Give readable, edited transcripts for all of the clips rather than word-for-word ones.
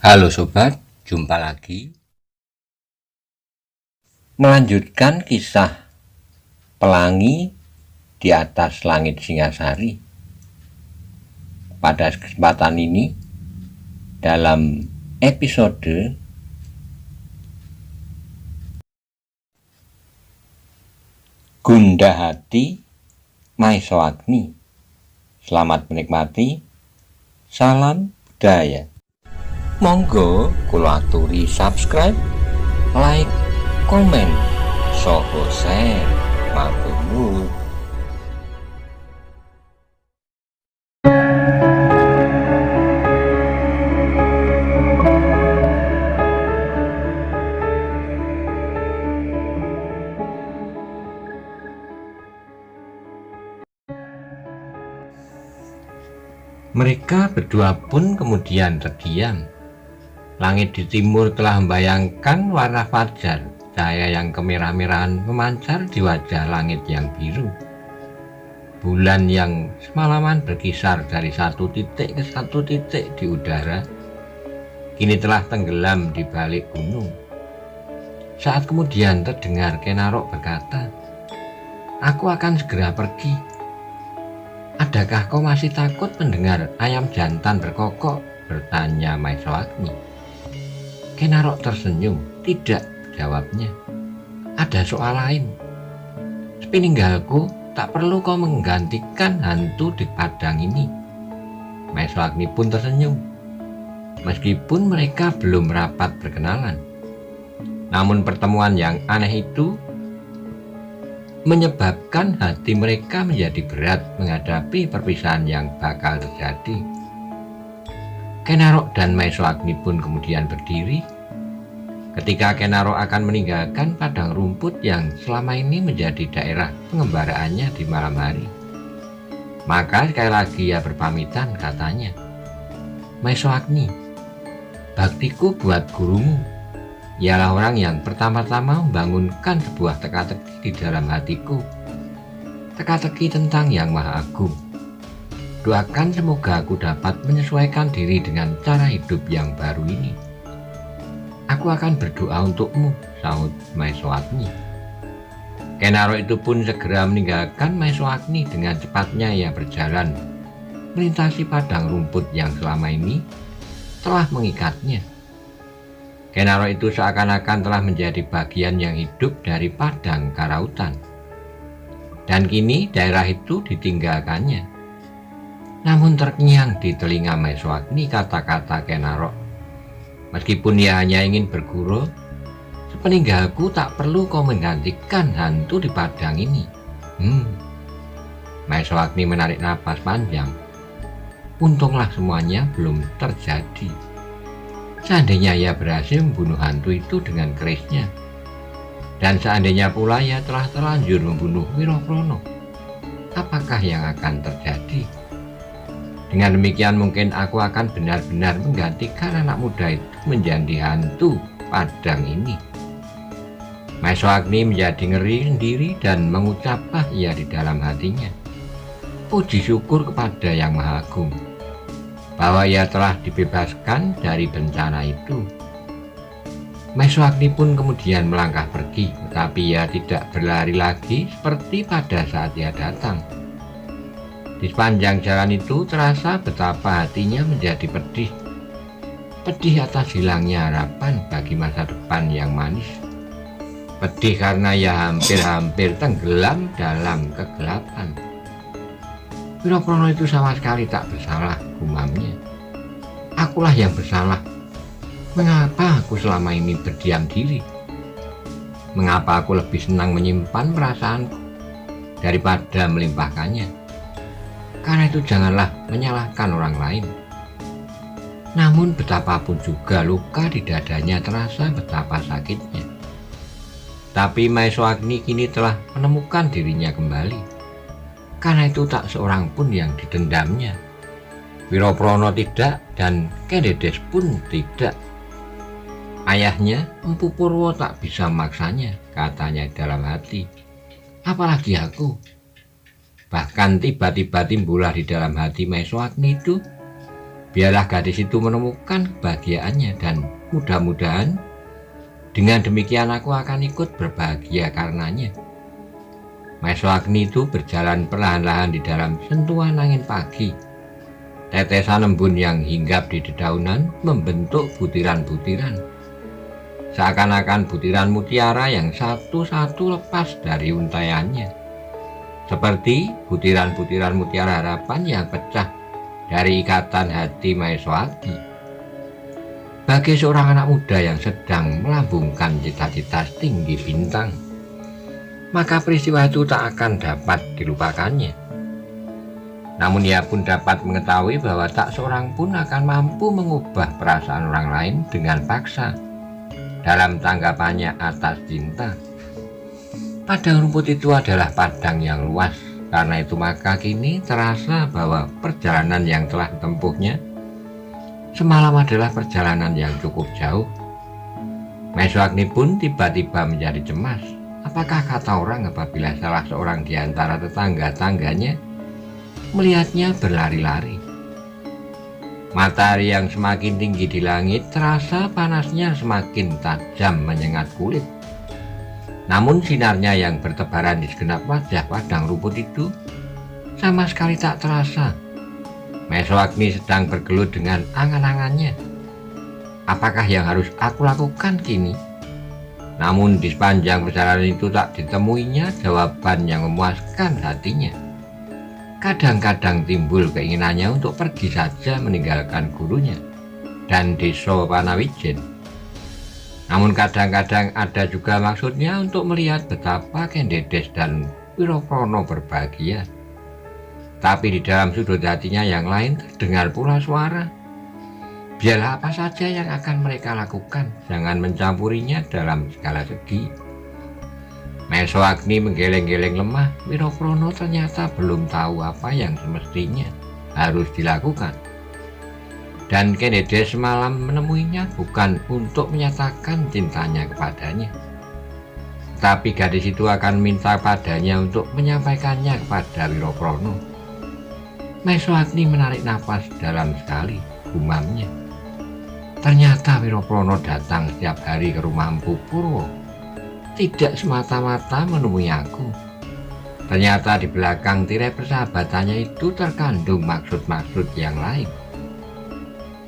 Halo sobat, jumpa lagi. Melanjutkan kisah Pelangi di atas langit Singasari. Pada kesempatan ini, dalam episode Gundah Hati Maesa Agni. Selamat menikmati. Salam budaya. Monggo kula aturi subscribe, like, komen, soho share, matur nuwun. Mereka berdua pun kemudian terdiam. Langit di timur telah membayangkan warna fajar. Cahaya yang kemerah-merahan memancar di wajah langit yang biru. Bulan yang semalaman berkisar dari satu titik ke satu titik di udara, kini telah tenggelam di balik gunung. Saat kemudian terdengar Kenarok berkata, "Aku akan segera pergi. Adakah kau masih takut mendengar ayam jantan berkokok?" bertanya Maesa Agni. Kenarok tersenyum. "Tidak," jawabnya. "Ada soal lain. Sepeninggalku, tak perlu kau menggantikan hantu di padang ini." Maesa Agni pun tersenyum. Meskipun mereka belum rapat berkenalan, namun pertemuan yang aneh itu menyebabkan hati mereka menjadi berat menghadapi perpisahan yang bakal terjadi. Kenarok dan Maesa Agni pun kemudian berdiri. Ketika Kenarok akan meninggalkan padang rumput yang selama ini menjadi daerah pengembaraannya di malam hari, maka sekali lagi ia berpamitan, katanya, "Maesa Agni, baktiku buat gurumu ialah orang yang pertama-tama membangunkan sebuah teka-teki di dalam hatiku. Teka-teki tentang Yang Maha Agung. Doakan semoga aku dapat menyesuaikan diri dengan cara hidup yang baru ini." "Aku akan berdoa untukmu," sahut Maesa Agni. Kenarok itu pun segera meninggalkan Maesa Agni. Dengan cepatnya ia berjalan melintasi padang rumput yang selama ini telah mengikatnya. Kenarok itu seakan-akan telah menjadi bagian yang hidup dari padang karautan, dan kini daerah itu ditinggalkannya. Namun terngiang di telinga Maesa Agni kata-kata Kenarok. Meskipun ia hanya ingin bergurau, "Sepeninggalku tak perlu kau menggantikan hantu di padang ini." Maesa Agni menarik napas panjang. Untunglah semuanya belum terjadi. Seandainya ia berhasil membunuh hantu itu dengan kerisnya, dan seandainya pula ia telah terlanjur membunuh Wiroprono, apakah yang akan terjadi? Dengan demikian mungkin aku akan benar-benar menggantikan anak muda itu menjadi hantu padang ini. Maesa Agni menjadi ngeri sendiri dan mengucaplah ia di dalam hatinya, "Puji syukur kepada Yang Maha Agung bahwa ia telah dibebaskan dari bencana itu." Maesa Agni pun kemudian melangkah pergi, tetapi ia tidak berlari lagi seperti pada saat ia datang. Di sepanjang jalan itu terasa betapa hatinya menjadi pedih. Pedih atas hilangnya harapan bagi masa depan yang manis. Pedih karena ia hampir-hampir tenggelam dalam kegelapan. "Wiroprono itu sama sekali tak bersalah," gumamnya. "Akulah yang bersalah. Mengapa aku selama ini berdiam diri? Mengapa aku lebih senang menyimpan perasaanku daripada melimpahkannya? Karena itu janganlah menyalahkan orang lain." Namun betapapun juga luka di dadanya terasa betapa sakitnya. Tapi Maesa Agni kini telah menemukan dirinya kembali. Karena itu tak seorang pun yang didendamnya. Wiroprono tidak, dan Kendedes pun tidak. Ayahnya, Empu Purwo, tak bisa memaksanya, katanya dalam hati. Apalagi aku. Bahkan tiba-tiba timbullah di dalam hati Maesa Agni itu Biarlah gadis itu menemukan kebahagiaannya dan mudah-mudahan dengan demikian aku akan ikut berbahagia karenanya. Maeswagni itu berjalan perlahan-lahan di dalam sentuhan angin pagi. Tetesan embun yang hinggap di dedaunan membentuk butiran-butiran. Seakan-akan butiran mutiara yang satu-satu lepas dari untaiannya. Seperti butiran-butiran mutiara harapan yang pecah dari ikatan hati Maeswagni. Bagi seorang anak muda yang sedang melambungkan cita-cita setinggi bintang, maka peristiwa itu tak akan dapat dilupakannya. Namun ia pun dapat mengetahui bahwa tak seorang pun akan mampu mengubah perasaan orang lain dengan paksa dalam tanggapannya atas cinta. Padang rumput itu adalah padang yang luas, karena itu maka kini terasa bahwa perjalanan yang telah ditempuhnya semalam adalah perjalanan yang cukup jauh. Maeswagni pun tiba-tiba menjadi cemas. Apakah kata orang apabila salah seorang di antara tetangga-tangganya melihatnya berlari-lari? Matahari yang semakin tinggi di langit terasa panasnya semakin tajam menyengat kulit. Namun sinarnya yang bertebaran di segenap wajah padang rumput itu sama sekali tak terasa. Maeswagni sedang bergelut dengan angan-angannya. Apakah yang harus aku lakukan kini? Namun di sepanjang perjalanan itu tak ditemuinya jawaban yang memuaskan hatinya. Kadang-kadang timbul keinginannya untuk pergi saja meninggalkan gurunya dan desa Panawijen. Namun kadang-kadang ada juga maksudnya untuk melihat betapa Kendedes dan Wiroprono berbahagia. Tapi di dalam sudut hatinya yang lain terdengar pula suara, biarlah apa saja yang akan mereka lakukan, jangan mencampurinya dalam segala segi. Maeswagni menggeleng-geleng lemah. Wiroprono ternyata belum tahu apa yang semestinya harus dilakukan. Dan Kendedes semalam menemuinya bukan untuk menyatakan cintanya kepadanya, tapi gadis itu akan minta padanya untuk menyampaikannya kepada Wiroprono. Maeswagni menarik napas dalam sekali, gumamnya. Ternyata Wiroprono datang setiap hari ke rumah Empu Purwo. Tidak semata-mata menemui aku. Ternyata di belakang tirai persahabatannya itu terkandung maksud-maksud yang lain.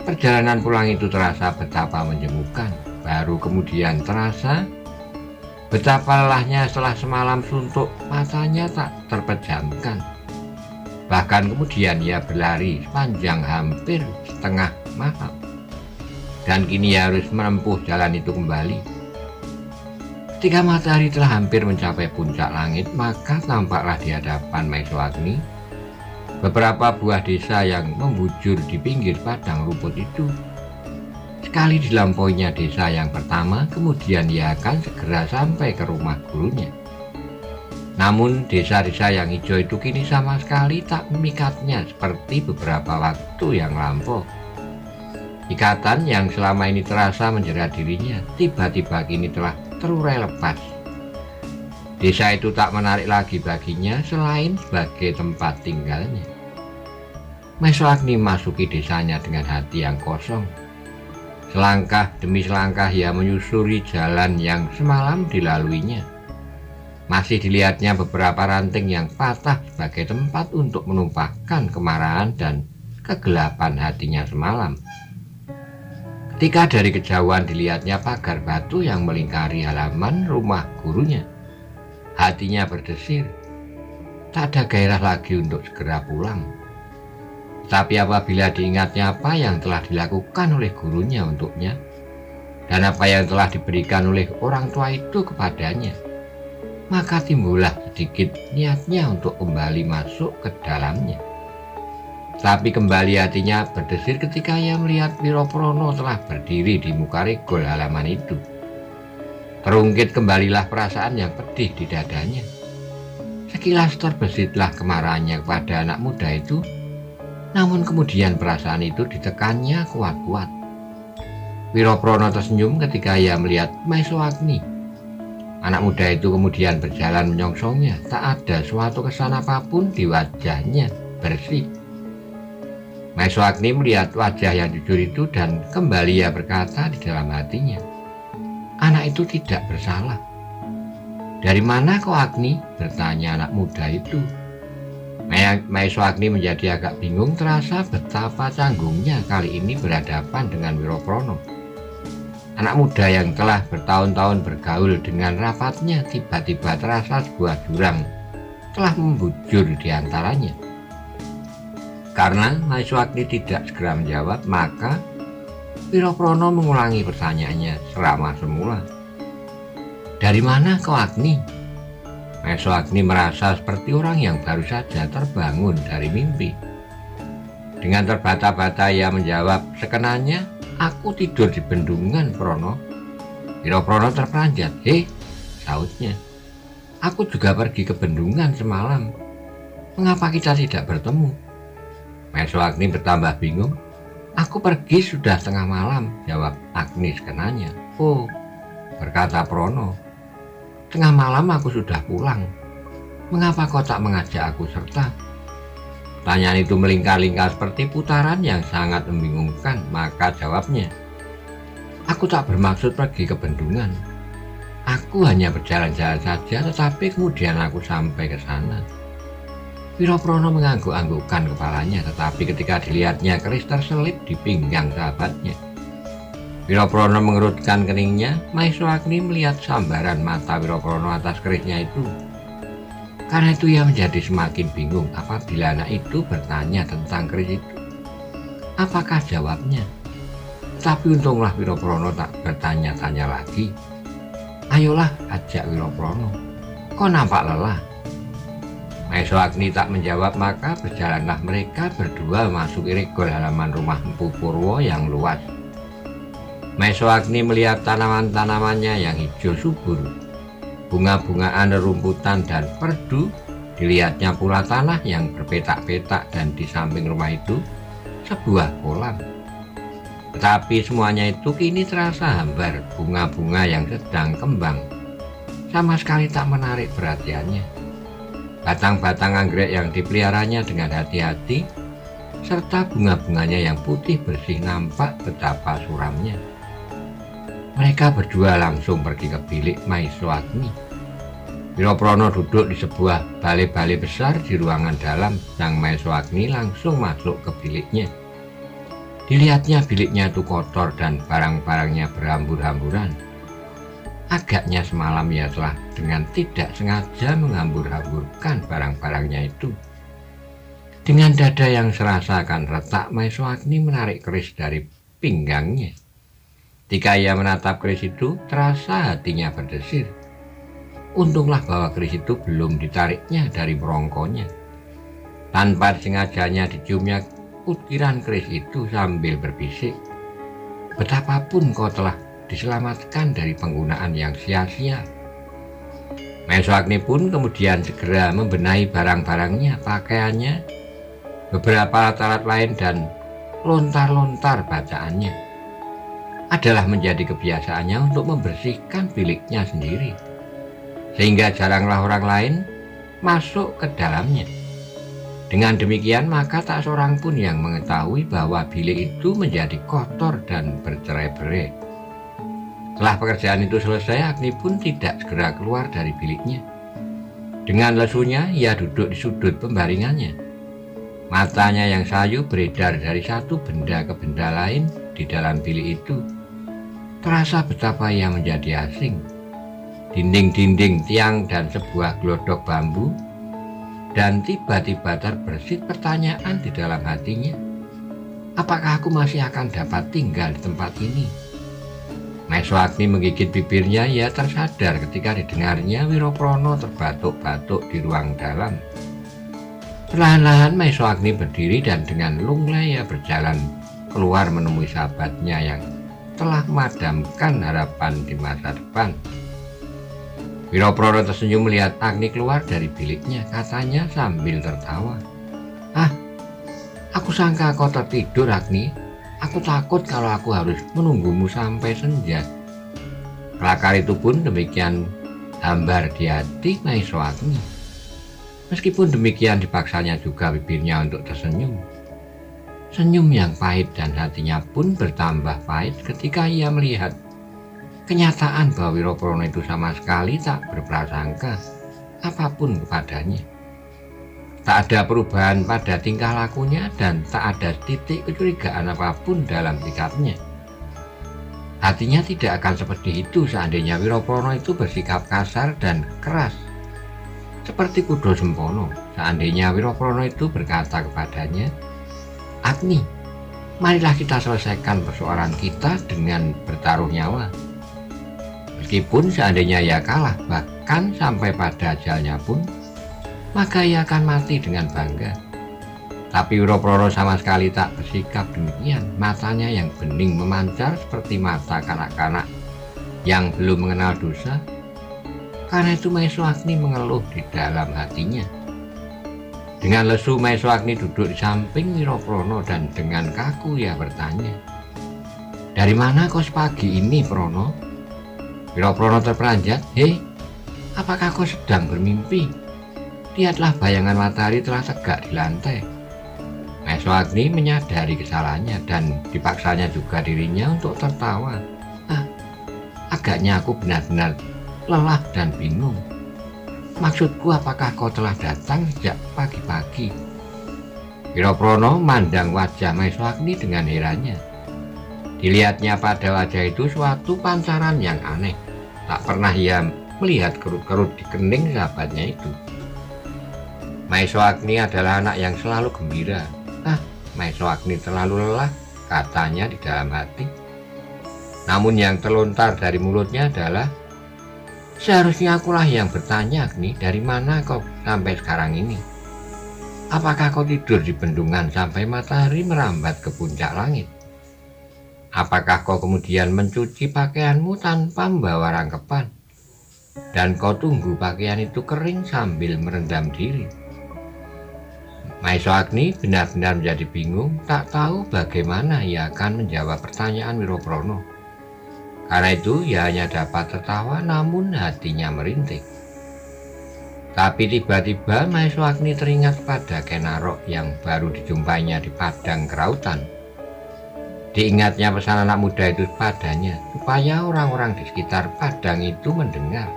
Perjalanan pulang itu terasa betapa menjemukan. Baru kemudian terasa betapa lelahnya setelah semalam suntuk, matanya tak terpejamkan. Bahkan kemudian ia berlari sepanjang hampir setengah malam. Dan kini ia harus menempuh jalan itu kembali. Ketika matahari telah hampir mencapai puncak langit, maka tampaklah di hadapan Maeswagni beberapa buah desa yang membujur di pinggir padang rumput itu. Sekali dilampauinya desa yang pertama, kemudian ia akan segera sampai ke rumah gurunya. Namun desa-desa yang hijau itu kini sama sekali tak memikatnya seperti beberapa waktu yang lampau. Ikatan yang selama ini terasa menjerat dirinya tiba-tiba kini telah terurai lepas. Desa itu tak menarik lagi baginya selain sebagai tempat tinggalnya. Maeswagni masuki desanya dengan hati yang kosong. Selangkah demi selangkah ia menyusuri jalan yang semalam dilaluinya. Masih dilihatnya beberapa ranting yang patah sebagai tempat untuk menumpahkan kemarahan dan kegelapan hatinya semalam. Ketika dari kejauhan dilihatnya pagar batu yang melingkari halaman rumah gurunya, hatinya berdesir. Tak ada gairah lagi untuk segera pulang. Tapi apabila diingatnya apa yang telah dilakukan oleh gurunya untuknya, dan apa yang telah diberikan oleh orang tua itu kepadanya, maka timbullah sedikit niatnya untuk kembali masuk ke dalamnya. Tapi kembali hatinya berdesir ketika ia melihat Wiroprono telah berdiri di muka regol halaman itu. Terungkit kembalilah perasaan yang pedih di dadanya. Sekilas terbesitlah kemarahannya kepada anak muda itu, namun kemudian perasaan itu ditekannya kuat-kuat. Wiroprono tersenyum ketika ia melihat Maeswagni. Anak muda itu kemudian berjalan menyongsongnya. Tak ada suatu kesan apapun di wajahnya, bersih. Maeswagni melihat wajah yang jujur itu dan kembali ia berkata di dalam hatinya, anak itu tidak bersalah. Dari mana kau Agni? Bertanya anak muda itu. Maeswagni menjadi agak bingung, terasa betapa canggungnya kali ini berhadapan dengan Wiroprono. Anak muda yang telah bertahun-tahun bergaul dengan rapatnya tiba-tiba terasa sebuah jurang telah membujur di antaranya. Karena Maeswagni tidak segera menjawab, maka Wiroprono mengulangi pertanyaannya seramah semula. Dari mana kau Agni? Maeswagni merasa seperti orang yang baru saja terbangun dari mimpi. Dengan terbata-bata ia menjawab sekenanya, aku tidur di bendungan Prono. Wiroprono terperanjat. Sautnya, aku juga pergi ke bendungan semalam. Mengapa kita tidak bertemu? Maeswagni bertambah bingung. Aku pergi sudah tengah malam, jawab Agni sekenanya. Oh, berkata Prono, tengah malam aku sudah pulang. Mengapa kau tak mengajak aku serta? Pertanyaan itu melingkar-lingkar seperti putaran yang sangat membingungkan. Maka jawabnya, aku tak bermaksud pergi ke bendungan. Aku hanya berjalan-jalan saja, tetapi kemudian aku sampai ke sana. Wiroprono mengangguk-anggukkan kepalanya, tetapi ketika dilihatnya keris terselip di pinggang sahabatnya. Wiroprono mengerutkan keningnya. Maeswagni melihat sambaran mata Wiroprono atas kerisnya itu. Karena itu ia menjadi semakin bingung apabila anak itu bertanya tentang keris itu. Apakah jawabnya? Tapi untunglah Wiroprono tak bertanya-tanya lagi. Ayolah, ajak Wiroprono. Kau nampak lelah. Maeswagni tak menjawab, maka berjalanlah mereka berdua masuk regol halaman rumah Empu Purwo yang luas. Maeswagni melihat tanaman-tanamannya yang hijau subur, bunga-bungaan, rerumputan, dan perdu. Dilihatnya pula tanah yang berpetak-petak dan di samping rumah itu sebuah kolam. Tetapi semuanya itu kini terasa hambar. Bunga-bunga yang sedang kembang sama sekali tak menarik perhatiannya. Batang-batang anggrek yang dipeliharanya dengan hati-hati serta bunga-bunganya yang putih bersih nampak betapa suramnya. Mereka berdua langsung pergi ke bilik Maeswagni. Wiroprono duduk di sebuah balai-balai besar di ruangan dalam. Sang Maeswagni langsung masuk ke biliknya. Dilihatnya biliknya itu kotor dan barang-barangnya berhambur-hamburan. Agaknya semalam ia telah dengan tidak sengaja menghambur-hamburkan barang-barangnya itu. Dengan dada yang serasa akan retak, Maeswagni menarik keris dari pinggangnya. Ketika ia menatap keris itu, terasa hatinya berdesir. Untunglah bahwa keris itu belum ditariknya dari merongkonya. Tanpa sengajanya diciumnya utiran keris itu sambil berbisik, betapapun kau telah diselamatkan dari penggunaan yang sia-sia. Maeswagni pun kemudian segera membenahi barang-barangnya, pakaiannya, beberapa alat-alat lain, dan lontar-lontar bacaannya. Adalah menjadi kebiasaannya untuk membersihkan biliknya sendiri, sehingga jaranglah orang lain masuk ke dalamnya. Dengan demikian maka tak seorang pun yang mengetahui bahwa bilik itu menjadi kotor dan bercerai-berai. Setelah pekerjaan itu selesai, Agni pun tidak segera keluar dari biliknya. Dengan lesunya ia duduk di sudut pembaringannya. Matanya yang sayu beredar dari satu benda ke benda lain di dalam bilik itu. Terasa betapa ia menjadi asing. Dinding-dinding, tiang, dan sebuah glodok bambu. Dan tiba-tiba terbersit pertanyaan di dalam hatinya. Apakah aku masih akan dapat tinggal di tempat ini? Maeswagni menggigit bibirnya. Ia tersadar ketika didengarnya Wiroprono terbatuk-batuk di ruang dalam. Perlahan-lahan Maeswagni berdiri dan dengan lunglai ia berjalan keluar menemui sahabatnya yang telah memadamkan harapan di masa depan. Wiroprono tersenyum melihat Agni keluar dari biliknya. Katanya sambil tertawa, aku sangka kau tertidur, Agni. Aku takut kalau aku harus menunggumu sampai senja. Kelakar itu pun demikian hambar di hati Maeswagni. Meskipun demikian dipaksanya juga bibirnya untuk tersenyum. Senyum yang pahit dan hatinya pun bertambah pahit ketika ia melihat kenyataan bahwa Wiraprono itu sama sekali tak berprasangka apapun kepadanya. Tak ada perubahan pada tingkah lakunya dan tak ada titik kecurigaan apapun dalam sikapnya. Hatinya tidak akan seperti itu seandainya Wiraprono itu bersikap kasar dan keras. Seperti Kudo Sempono, seandainya Wiraprono itu berkata kepadanya, "Agni, marilah kita selesaikan persoalan kita dengan bertaruh nyawa." Meskipun seandainya ia kalah, bahkan sampai pada ajalnya pun, maka ia akan mati dengan bangga. Tapi Wiraprono sama sekali tak bersikap demikian. Matanya yang bening memancar seperti mata kanak-kanak yang belum mengenal dosa. Karena itu Maesha Agni mengeluh di dalam hatinya. Dengan lesu Maesha Agni duduk di samping Wiraprono dan dengan kaku ia bertanya, "Dari mana kau sepagi ini, Prono?" Wiraprono terperanjat. "Hei, apakah kau sedang bermimpi? Lihatlah, bayangan matahari telah tegak di lantai." Maesha Agni menyadari kesalahannya dan dipaksanya juga dirinya untuk tertawa. Agaknya aku benar-benar lelah dan bingung. Maksudku, apakah kau telah datang sejak pagi-pagi?" Wiraprono memandang wajah Maesha Agni dengan herannya. Dilihatnya pada wajah itu suatu pancaran yang aneh. Tak pernah ia melihat kerut-kerut di kening sahabatnya itu. Maesha Agni adalah anak yang selalu gembira. Maesha Agni terlalu lelah, katanya di dalam hati. Namun yang terlontar dari mulutnya adalah, "Seharusnya akulah yang bertanya, Agni, dari mana kau sampai sekarang ini? Apakah kau tidur di bendungan sampai matahari merambat ke puncak langit? Apakah kau kemudian mencuci pakaianmu tanpa membawa rangkepan? Dan kau tunggu pakaian itu kering sambil merendam diri?" Maesha Agni benar-benar menjadi bingung, tak tahu bagaimana ia akan menjawab pertanyaan Wiraprono. Karena itu ia hanya dapat tertawa, namun hatinya merintih. Tapi tiba-tiba Maesha Agni teringat pada Kenarok yang baru dijumpainya di padang kerautan. Diingatnya pesan anak muda itu padanya, supaya orang-orang di sekitar padang itu mendengar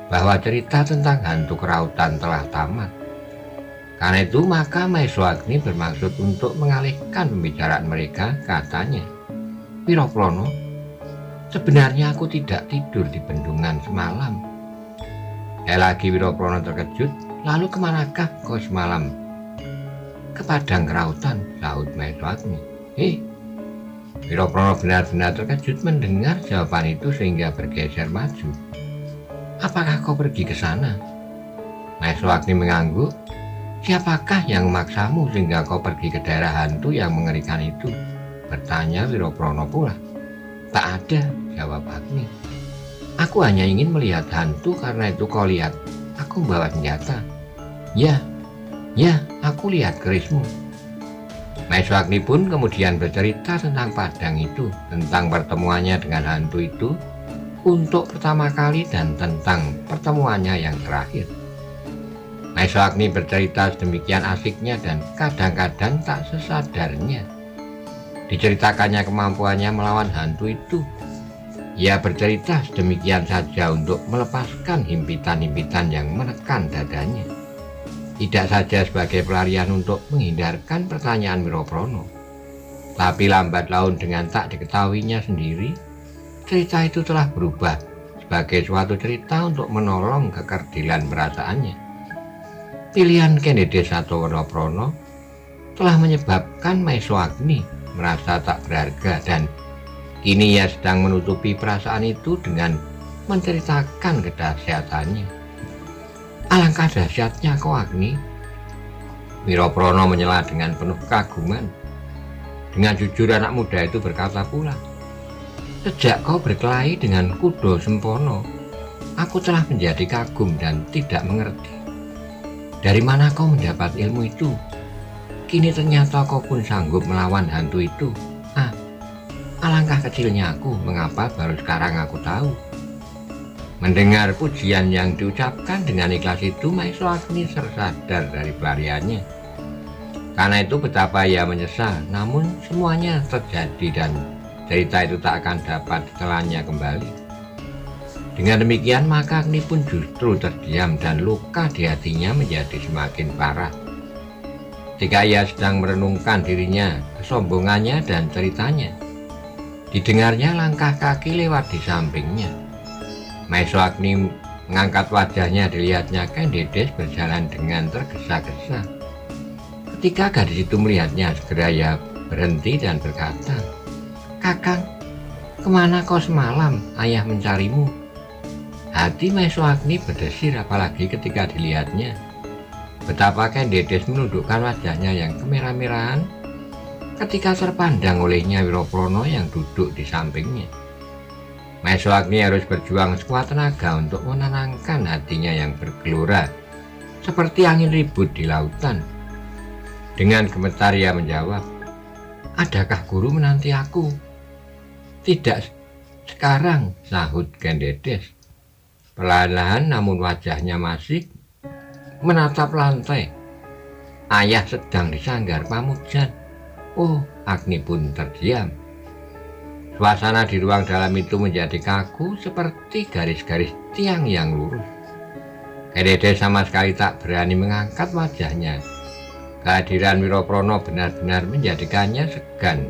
bahwa cerita tentang hantu kerautan telah tamat. Karena itu maka Maesha Agni bermaksud untuk mengalihkan pembicaraan mereka. Katanya, "Wiraprono, sebenarnya aku tidak tidur di bendungan semalam." Lagi Wiraprono terkejut. "Lalu kemanakah kau semalam?" "Ke padang kerautan," sahut Maesha Agni. Wiraprono benar-benar terkejut mendengar jawaban itu sehingga bergeser maju. "Apakah kau pergi ke sana?" Maesha Agni mengangguk. "Siapakah yang memaksamu sehingga kau pergi ke daerah hantu yang mengerikan itu?" bertanya Wiraprono pula. "Tak ada," jawab Agni. "Aku hanya ingin melihat hantu, karena itu kau lihat aku membawa senjata." Ya, aku lihat kerismu." Maesha Agni pun kemudian bercerita tentang padang itu, tentang pertemuannya dengan hantu itu untuk pertama kali dan tentang pertemuannya yang terakhir. Maesha Agni bercerita sedemikian asiknya dan kadang-kadang tak sesadarnya diceritakannya kemampuannya melawan hantu itu. Ia bercerita sedemikian saja untuk melepaskan himpitan-himpitan yang menekan dadanya. Tidak saja sebagai pelarian untuk menghindarkan pertanyaan Wiraprono, tapi lambat laun dengan tak diketahuinya sendiri, cerita itu telah berubah sebagai suatu cerita untuk menolong kekerdilan perasaannya. Pilihan Kendedes atau Wiraprono telah menyebabkan Maesha Agni merasa tak berharga, dan kini ia sedang menutupi perasaan itu dengan menceritakan kedahsyatannya. "Alangkah dahsyatnya kau, Agni." Wiraprono menyela dengan penuh kekaguman. Dengan jujur anak muda itu berkata pula, "Sejak kau berkelahi dengan Kudo Sempono, aku telah menjadi kagum dan tidak mengerti. Dari mana kau mendapat ilmu itu? Kini ternyata kau pun sanggup melawan hantu itu. Alangkah kecilnya aku, mengapa baru sekarang aku tahu." Mendengar pujian yang diucapkan dengan ikhlas itu, Maesha Agni tersadar dari pelariannya. Karena itu betapa ia menyesal, namun semuanya terjadi dan cerita itu tak akan dapat ditelannya kembali. Dengan demikian maka Agni pun justru terdiam dan luka di hatinya menjadi semakin parah. Ketika ia sedang merenungkan dirinya, kesombongannya dan ceritanya, didengarnya langkah kaki lewat di sampingnya. Maesho Agni mengangkat wajahnya, dilihatnya Kendedes berjalan dengan tergesa-gesa. Ketika gadis itu melihatnya, segera ia berhenti dan berkata, "Kakang, kemana kau semalam? Ayah mencarimu." Hati Maesho Agni berdesir apalagi ketika dilihatnya betapa Kendedes menundukkan wajahnya yang kemerah-merahan ketika terpandang olehnya Wiroprono yang duduk di sampingnya. Maesho Agni harus berjuang sekuat tenaga untuk menenangkan hatinya yang bergelora seperti angin ribut di lautan. Dengan gemetar ia menjawab, "Adakah guru menanti aku?" "Tidak sekarang," sahut Kendedes. Perlahan-lahan namun wajahnya masih menatap lantai. "Ayah sedang di Sanggar Pamujan." Oh, Agni pun terdiam. Suasana di ruang dalam itu menjadi kaku seperti garis-garis tiang yang lurus. Kendedes sama sekali tak berani mengangkat wajahnya. Kehadiran Wiroprono benar-benar menjadikannya segan.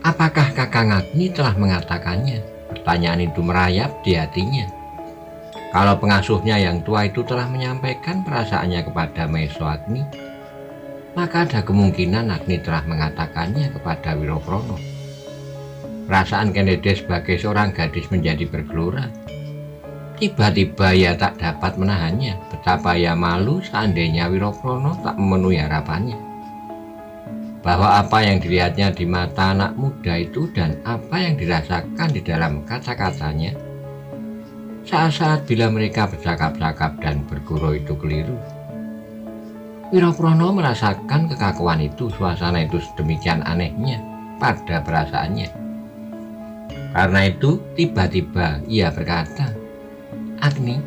Apakah Kakang Agni telah mengatakannya? Pertanyaan itu merayap di hatinya. Kalau pengasuhnya yang tua itu telah menyampaikan perasaannya kepada Maesho Agni, maka ada kemungkinan Agni telah mengatakannya kepada Wiroprono. Perasaan Kendedes sebagai seorang gadis menjadi bergelora. Tiba-tiba ia tak dapat menahannya. Betapa ia malu seandainya Wiroprono tak memenuhi harapannya. Bahwa apa yang dilihatnya di mata anak muda itu dan apa yang dirasakan di dalam kata-katanya saat-saat bila mereka bercakap-cakap dan bergurau itu keliru. Wiroprono merasakan kekakuan itu, suasana itu sedemikian anehnya pada perasaannya. Karena itu tiba-tiba ia berkata, "Agni,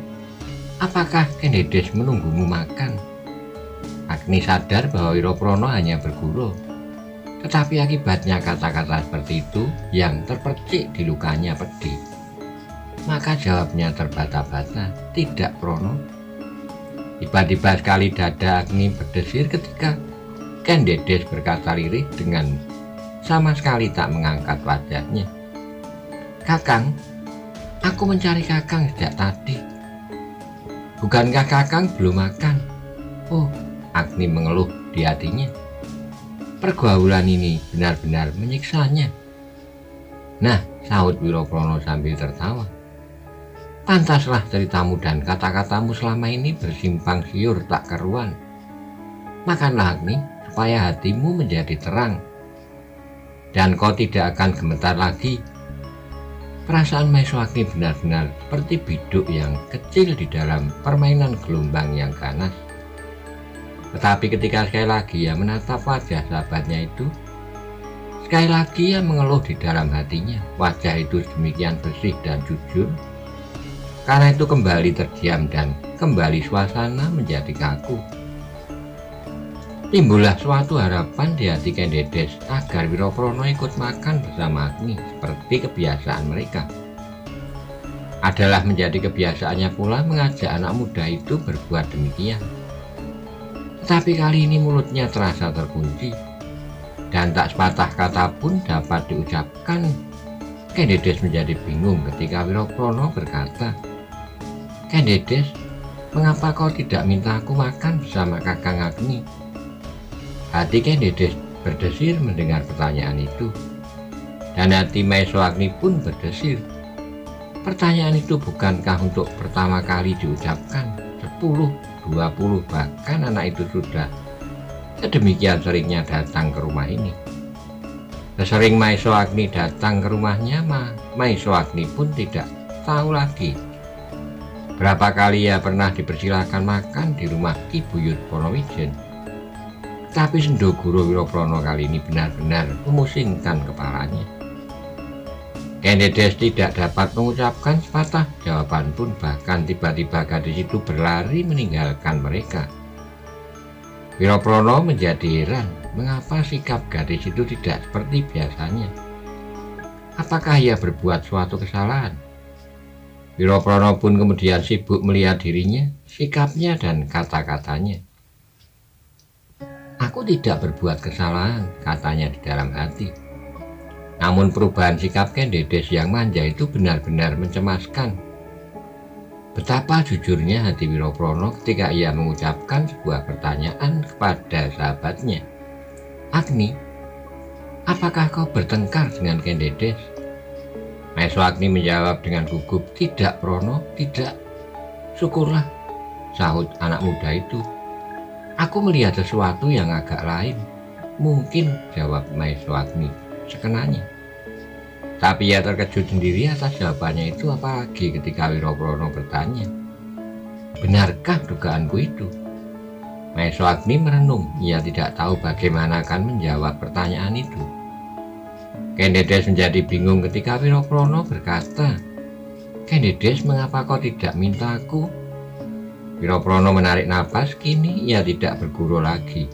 apakah Kendedes menunggumu makan?" Agni sadar bahwa Wiroprono hanya bergurau, tetapi akibatnya kata-kata seperti itu yang terpercik di lukanya pedih. Maka jawabnya terbata-bata, "Tidak, Prono." Tiba-tiba sekali dada Agni berdesir ketika Kendedes berkata lirih dengan sama sekali tak mengangkat wajahnya, "Kakang, aku mencari Kakang sejak tadi. Bukankah Kakang belum makan?" Oh, Agni mengeluh di hatinya. Pergaulan ini benar-benar menyiksanya. "Nah," sahut Wiroprono sambil tertawa, "pantaslah ceritamu dan kata-katamu selama ini bersimpang siur tak karuan. Makanlah Agni, supaya hatimu menjadi terang dan kau tidak akan gemetar lagi." Perasaan Maesho Agni benar-benar seperti biduk yang kecil di dalam permainan gelombang yang ganas. Tetapi ketika sekali lagi ia menatap wajah sahabatnya itu, sekali lagi ia mengeluh di dalam hatinya. Wajah itu demikian bersih dan jujur. Karena itu kembali terdiam dan kembali suasana menjadi kaku. Timbullah suatu harapan di hati Kendedes agar Wiroprono ikut makan bersama Agni seperti kebiasaan mereka. Adalah menjadi kebiasaannya pula mengajak anak muda itu berbuat demikian. Tetapi kali ini mulutnya terasa terkunci dan tak sepatah kata pun dapat diucapkan. Kendedes menjadi bingung ketika Wiroprono berkata, "Kendedes, mengapa kau tidak minta aku makan bersama Kakang Agni?" Hati Kendedes berdesir mendengar pertanyaan itu, dan hati Maesho Agni pun berdesir. Pertanyaan itu bukankah untuk pertama kali diucapkan? 10, 20, bahkan anak itu sudah sedemikian seringnya datang ke rumah ini. Sesering Maesho Agni datang ke rumahnya, Maesho Agni pun tidak tahu lagi berapa kali ia pernah dipersilakan makan di rumah Ki Buyut Ponowijen. Tapi Sendo Guru Wiroprono kali ini benar-benar memusingkan kepalanya. Kendedes tidak dapat mengucapkan sepatah jawaban pun, bahkan tiba-tiba gadis itu berlari meninggalkan mereka. Wiroprono menjadi heran. mengapa sikap gadis itu tidak seperti biasanya. Apakah ia berbuat suatu kesalahan? Wiroprono pun kemudian sibuk melihat dirinya, sikapnya dan kata-katanya. Aku tidak berbuat kesalahan, katanya di dalam hati. Namun perubahan sikap Ken Dedes yang manja itu benar-benar mencemaskan. Betapa jujurnya hati Wiroprono ketika ia mengucapkan sebuah pertanyaan kepada sahabatnya. Agni, apakah kau bertengkar dengan Ken Dedes? Maeso Agni menjawab dengan gugup, tidak Prono, tidak. Syukurlah, sahut anak muda itu. Aku melihat sesuatu yang agak lain. Mungkin, jawab Maeso Agni sekenanya. Tapi ia terkejut sendiri atas jawabannya itu, apalagi ketika Wiroprono bertanya, benarkah dugaanku itu? Maeso Agni merenung, ia tidak tahu bagaimana akan menjawab pertanyaan itu. Ken Dedes menjadi bingung ketika Wiroprono berkata, Ken Dedes, mengapa kau tidak minta aku? Wiroprono menarik napas, kini ia tidak bergurau lagi.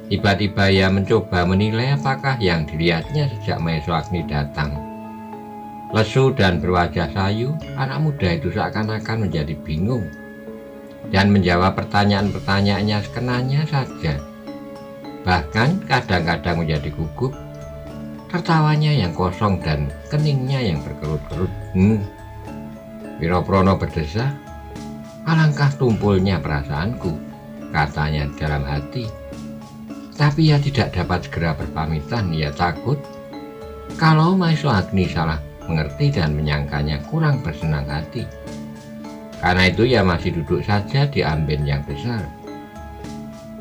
Tiba-tiba ia mencoba menilai apakah yang dilihatnya sejak Maeso Agni datang. Lesu dan berwajah sayu, anak muda itu seakan-akan menjadi bingung dan menjawab pertanyaan-pertanyaannya sekenanya saja. Bahkan kadang-kadang menjadi gugup, tertawanya yang kosong dan keningnya yang berkerut-kerut. Wiroprono berdesah, alangkah tumpulnya perasaanku, katanya dalam hati. Tapi ia tidak dapat segera berpamitan, ia takut kalau Maeso Agni salah mengerti dan menyangkanya kurang bersenang hati. Karena itu ia masih duduk saja di amben yang besar.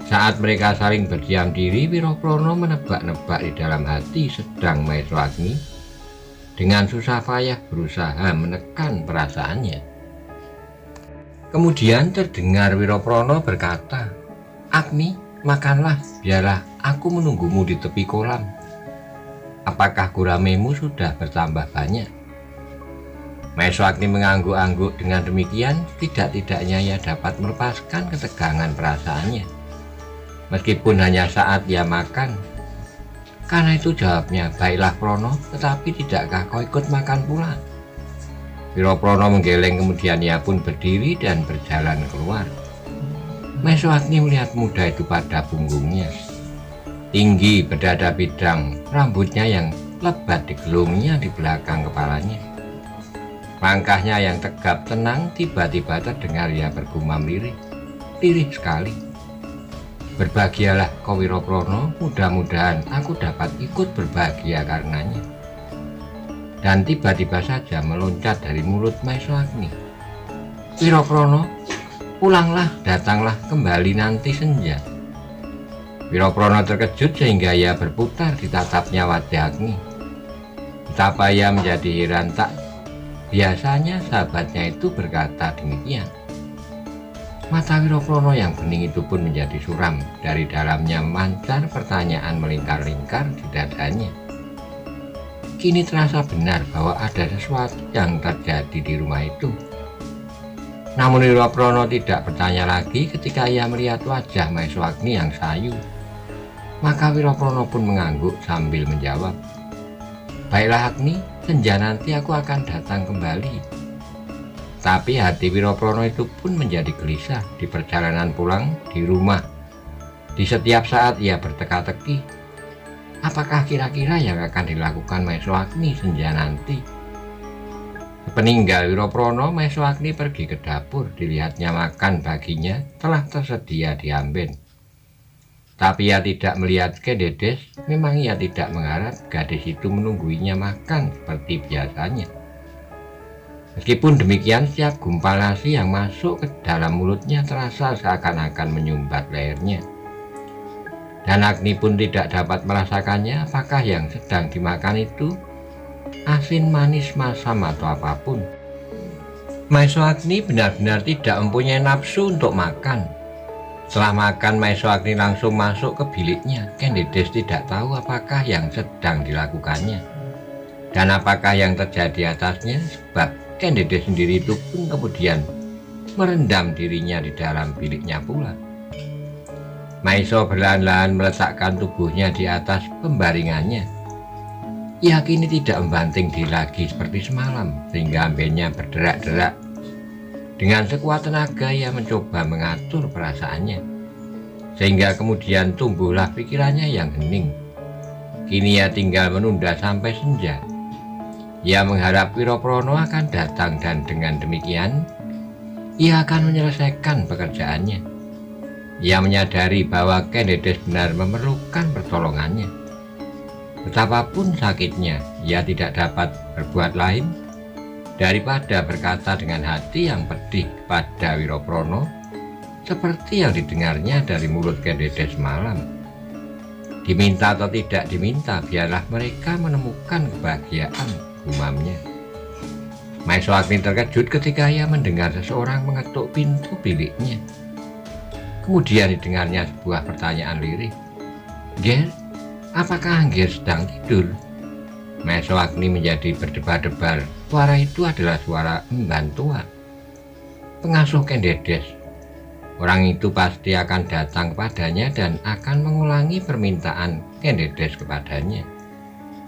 Saat mereka saling berdiam diri, Wiroprono menebak-nebak di dalam hati sedang Maeso Agni dengan susah payah berusaha menekan perasaannya. Kemudian terdengar Wiroprono berkata, Agni, makanlah, biarlah aku menunggumu di tepi kolam. Apakah guramemu sudah bertambah banyak? Maeso Agni mengangguk-angguk. Dengan demikian, tidak-tidaknya ia dapat melepaskan ketegangan perasaannya. Meskipun hanya saat ia makan. Karena itu jawabnya, baiklah Prono, tetapi tidakkah kau ikut makan pula? Wiroprono menggeleng, kemudian ia pun berdiri dan berjalan keluar. Maeso Agni melihat muda itu pada punggungnya. Tinggi, berdada bidang, rambutnya yang lebat digelungnya di belakang kepalanya. Langkahnya yang tegap tenang, tiba-tiba terdengar ia bergumam lirih. Lirih sekali. Berbahagialah kau Wiroprono, mudah-mudahan aku dapat ikut berbahagia karenanya. Dan tiba-tiba saja meloncat dari mulut Maeso Agni. Wiroprono, pulanglah, datanglah kembali nanti senja. Wiroprono terkejut sehingga ia berputar ditatapnya wajah Agni. Betapa ia menjadi heran, tak biasanya sahabatnya itu berkata demikian. Mata Wiroprono yang bening itu pun menjadi suram. Dari dalamnya mancar pertanyaan melingkar-lingkar di dadanya. Kini terasa benar bahwa ada sesuatu yang terjadi di rumah itu. Namun Wiroprono tidak bertanya lagi ketika ia melihat wajah Maeso Agni yang sayu. Maka Wiroprono pun mengangguk sambil menjawab, baiklah Agni, senja nanti aku akan datang kembali. Tapi hati Wiroprono itu pun menjadi gelisah di perjalanan pulang di rumah. Di setiap saat ia berteka-teki, apakah kira-kira yang akan dilakukan Maeso Agni senja nanti? Sepeninggal Wiroprono, Maeso Agni pergi ke dapur. Dilihatnya makan baginya telah tersedia di amben. Tapi ia tidak melihat Ken Dedes. Memang ia tidak mengharap gadis itu menungguinya makan seperti biasanya. Meskipun demikian, setiap gumpal nasi yang masuk ke dalam mulutnya terasa seakan-akan menyumbat lehernya. Dan Agni pun tidak dapat merasakannya apakah yang sedang dimakan itu asin, manis, masam atau apapun. Maeso Agni benar-benar tidak mempunyai nafsu untuk makan. Setelah makan, Maeso Agni langsung masuk ke biliknya. Ken Dedes tidak tahu apakah yang sedang dilakukannya dan apakah yang terjadi atasnya, sebab Ken Dedes sendiri itu pun kemudian merendam dirinya di dalam biliknya pula. Maeso perlahan-lahan meletakkan tubuhnya di atas pembaringannya. Ia kini tidak membanting diri lagi seperti semalam, sehingga ambennya berderak-derak. Dengan sekuat tenaga ia mencoba mengatur perasaannya, sehingga kemudian tumbuhlah pikirannya yang hening. Kini ia tinggal menunda sampai senja. Ia mengharap Wiraprono akan datang dan dengan demikian ia akan menyelesaikan pekerjaannya. Ia menyadari bahwa Kendedes benar memerlukan pertolongannya. Betapapun sakitnya, ia tidak dapat berbuat lain daripada berkata dengan hati yang pedih kepada Wiraprono, seperti yang didengarnya dari mulut Kendedes semalam. Diminta atau tidak diminta, biarlah mereka menemukan kebahagiaan, gumamnya. Maeso Agni terkejut ketika ia mendengar seseorang mengetuk pintu biliknya. Kemudian didengarnya sebuah pertanyaan lirih. "Ger, apakah Angger sedang tidur?" Maeso Agni menjadi berdebar-debar. Suara itu adalah suara emban tua, pengasuh Kendedes. Orang itu pasti akan datang kepadanya dan akan mengulangi permintaan Kendedes kepadanya.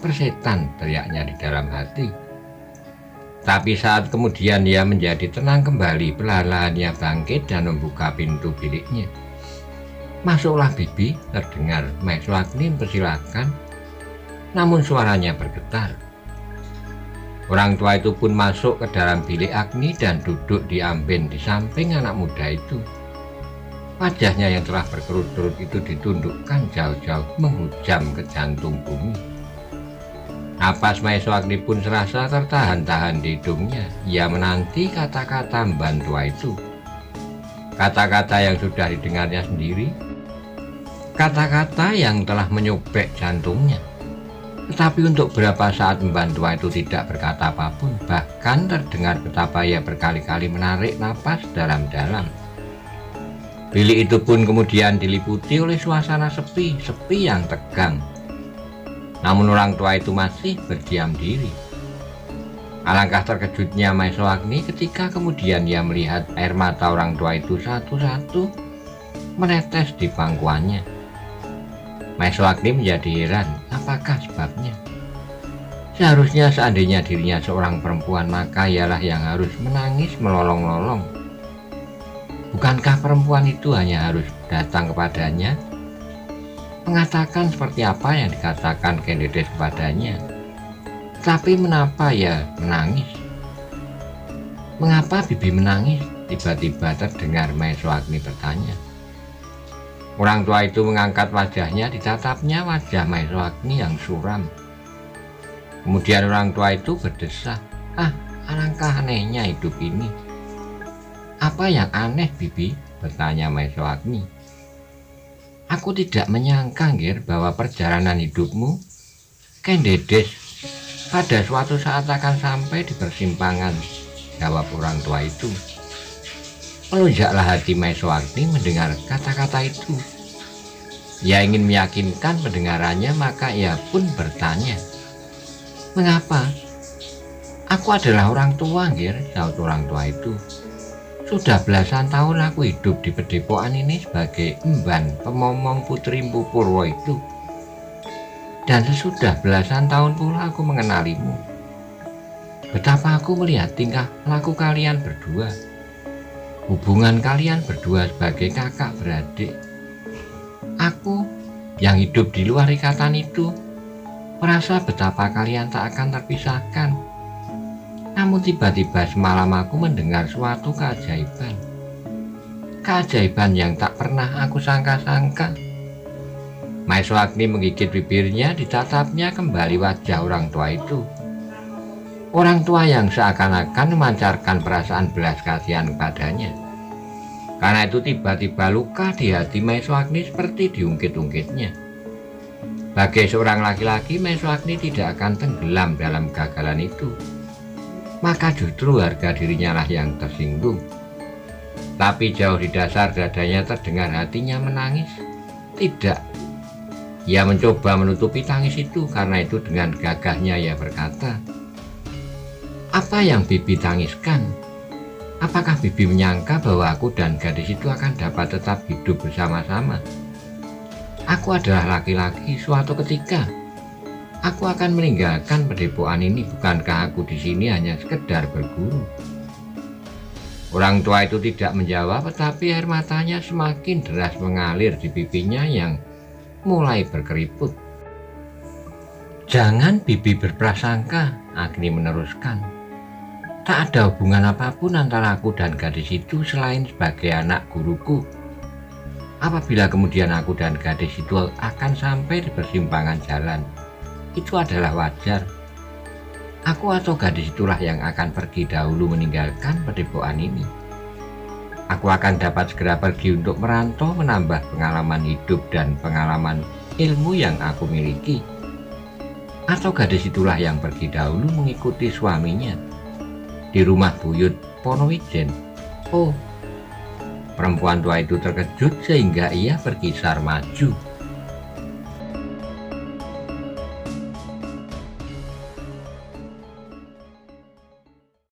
"Persetan," teriaknya di dalam hati. Tapi saat kemudian ia menjadi tenang kembali, perlahan-lahan ia bangkit dan membuka pintu biliknya. "Masuklah, Bibi," terdengar Maeso Agni mempersilahkan, namun suaranya bergetar. Orang tua itu pun masuk ke dalam bilik Agni dan duduk di amben di samping anak muda itu. Wajahnya yang telah berkerut-kerut itu ditundukkan jauh-jauh menghujam ke jantung bumi. Napas Maeso Agni pun serasa tertahan-tahan di hidungnya. Ia menanti kata-kata emban tua itu. Kata-kata yang sudah didengarnya sendiri. Kata-kata yang telah menyobek jantungnya. Tetapi untuk beberapa saat emban tua itu tidak berkata apapun. Bahkan terdengar betapa ia berkali-kali menarik napas dalam-dalam. Bilik itu pun kemudian diliputi oleh suasana sepi yang tegang. Namun orang tua itu masih berdiam diri. Alangkah terkejutnya Maeso Agni ketika kemudian ia melihat air mata orang tua itu satu-satu menetes di pangkuannya. Maeso Agni menjadi heran, apakah sebabnya? Seharusnya seandainya dirinya seorang perempuan, maka ialah yang harus menangis melolong-lolong. Bukankah perempuan itu hanya harus datang kepadanya, mengatakan seperti apa yang dikatakan Kendedes kepadanya? Tapi mengapa ia menangis? "Mengapa Bibi menangis?" tiba-tiba terdengar Maeso Agni bertanya. Orang tua itu mengangkat wajahnya, ditatapnya wajah Maeso Agni yang suram. Kemudian orang tua itu berdesah, alangkah anehnya hidup ini." "Apa yang aneh, Bibi?" bertanya Maeso Agni. "Aku tidak menyangka, Ger, bahwa perjalanan hidupmu, Kendedes, pada suatu saat akan sampai di persimpangan," jawab orang tua itu. Melonjaklah hati Maeso Agni mendengar kata-kata itu. Ia ingin meyakinkan pendengarannya, maka ia pun bertanya, "Mengapa?" "Aku adalah orang tua, Ger," jawab orang tua itu. "Sudah belasan tahun aku hidup di pedepokan ini sebagai emban pemomong putri Mpu Purwo itu. Dan sesudah belasan tahun pula aku mengenalimu. Betapa aku melihat tingkah laku kalian berdua. Hubungan kalian berdua sebagai kakak beradik. Aku yang hidup di luar ikatan itu merasa betapa kalian tak akan terpisahkan. Namun tiba-tiba semalam aku mendengar suatu keajaiban. Keajaiban yang tak pernah aku sangka-sangka." Maeso Agni menggigit bibirnya, ditatapnya kembali wajah orang tua itu. Orang tua yang seakan-akan memancarkan perasaan belas kasihan kepadanya. Karena itu tiba-tiba luka di hati Maeso Agni seperti diungkit-ungkitnya. Sebagai seorang laki-laki, Maeso Agni tidak akan tenggelam dalam kegagalan itu. Maka justru harga dirinya lah yang tersinggung. Tapi jauh di dasar dadanya terdengar hatinya menangis. Tidak. Ia mencoba menutupi tangis itu, karena itu dengan gagahnya ia berkata, "Apa yang Bibi tangiskan? Apakah Bibi menyangka bahwa aku dan gadis itu akan dapat tetap hidup bersama-sama? Aku adalah laki-laki. Suatu ketika aku akan meninggalkan padepokan ini. Bukankah aku di sini hanya sekedar berguru? Orang tua itu tidak menjawab, tetapi air matanya semakin deras mengalir di pipinya yang mulai berkeriput. Jangan Bibi berprasangka, Agni meneruskan. Tak ada hubungan apapun antara aku dan gadis itu selain sebagai anak guruku. Apabila kemudian aku dan gadis itu akan sampai di persimpangan jalan, itu adalah wajar. Aku atau gadis itulah yang akan pergi dahulu meninggalkan padepokan ini. Aku akan dapat segera pergi untuk merantau, menambah pengalaman hidup dan pengalaman ilmu yang aku miliki. Atau gadis itulah yang pergi dahulu mengikuti suaminya di rumah buyut Ponowijen. Oh, perempuan tua itu terkejut sehingga ia berkisar maju.